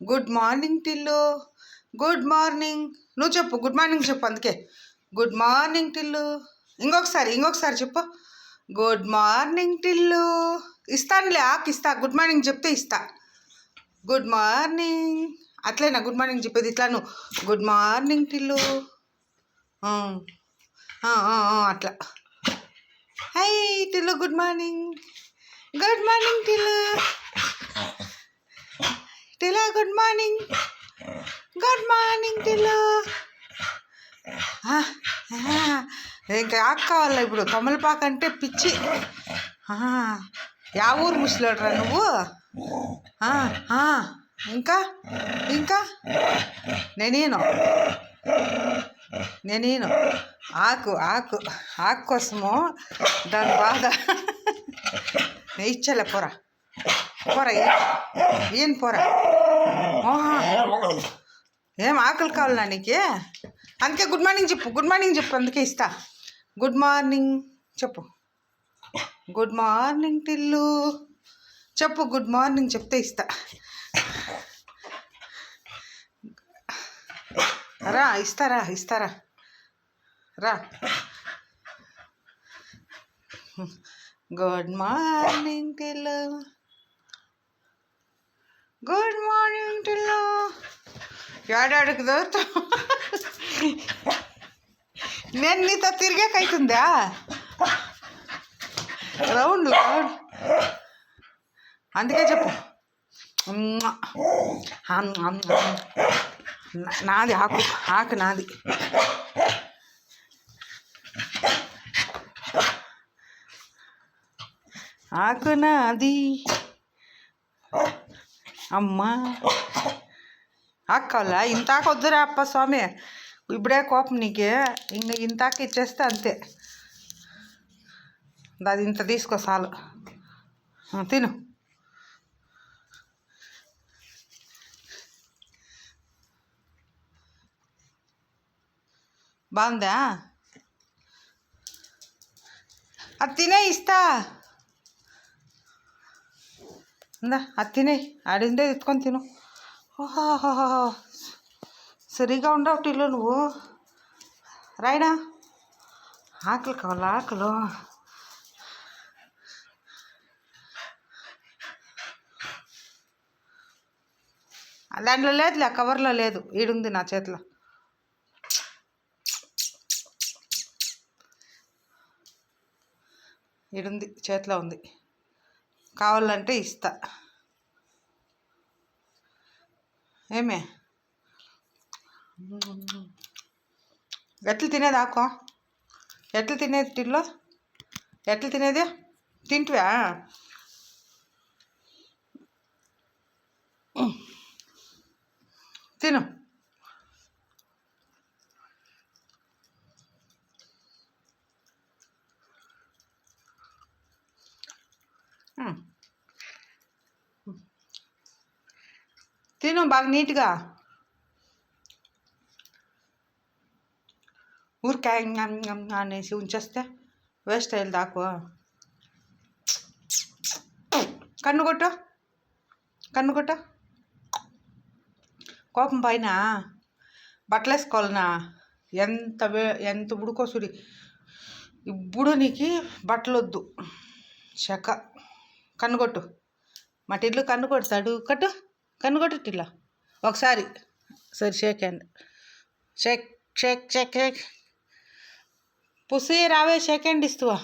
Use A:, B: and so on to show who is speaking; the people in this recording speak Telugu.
A: Good morning Tillu. Good morning. నువ్వు చెప్పు గుడ్ మార్నింగ్ చెప్పు. అందుకే గుడ్ మార్నింగ్ టిల్లు. ఇంకొకసారి చెప్పు. Good morning Tillu. ఇస్తానులే, ఇస్తా. గుడ్ మార్నింగ్ చెప్తే ఇస్తా. Good morning. అట్లేనా గుడ్ మార్నింగ్ చెప్పేది? ఇట్లా నువ్వు గుడ్ మార్నింగ్ టిల్లు అట్లా. Hi Tillu, good morning. Good morning Tillu. Tillu good morning. Good morning Tillu. ఇంకా ఆకు కావాలా ఇప్పుడు? తమలపాకు అంటే పిచ్చి. యా ఊరు ముసలోడ్రా నువ్వు? ఇంకా ఇంకా నేనేను ఆకు ఆకు ఆకు కోసము దాని బాధ. ఇచ్చలే పోరా ఏం పోరా. ఏం ఆకలి కావాలా నీకే? అందుకే గుడ్ మార్నింగ్ చెప్పు. గుడ్ మార్నింగ్ చెప్పు, అందుకే ఇస్తా. గుడ్ మార్నింగ్ చెప్పు. గుడ్ మార్నింగ్ టిల్లు చెప్పు. గుడ్ మార్నింగ్ చెప్తే ఇస్తా. ఇస్తారా రా. Good morning Tillu. Good morning Tillu. ఏడాడికి దొరుకుతా నేను నీతో తిరిగేకైతుందా? రౌండ్ అందుకే చెప్పు. నాది ఆకు నాది. ఆకు నాది అమ్మా. ఆకు కావాలా? ఇంతాక వద్దురా అప్ప స్వామి, ఇప్పుడే కోపం నీకే. ఇంతాక ఇచ్చేస్తే అంతే. అది ఇంత తీసుకో చాలు, తిను. బాగుందా? అది తినే ఇస్తా. అది తినే, ఆడిందే ఎత్తుకొని తిను. ఓహో సరిగా ఉండవు టిల్లు నువ్వు. రాయినా ఆకలి కావాలా? ఆకలు దాంట్లో లేదులే, కవర్లో లేదు. ఈడుంది నా చేతిలో. ఈడుంది, చేతిలో ఉంది. కావాలంటే ఇస్తా. ఏమే ఎట్లు తినేది? ఆకో ఎట్లు తినేది టిల్లో? ఎట్లు తినేది? తింటివా? తిను. తిను బాగా నీట్గా. ఊరికాయ అనేసి ఉంచేస్తే వేస్ట్ అయ్యేది దాకు. కన్ను కొట్టు. కోపం పైన బట్టలు వేసుకోవాలనా? ఎంత ఉడుకోసుడి. ఇప్పుడు నీకు బట్టలు వద్దు. చెక్క. కన్ను కొట్టు. మా టిల్లు కన్ను కొడతాడు. కన్ను కొట్టు టిల్లా ఒకసారి. సరే షేక్ హ్యాండ్. షేక్ పుసి రావే, షేక్ హ్యాండ్ ఇస్తువా?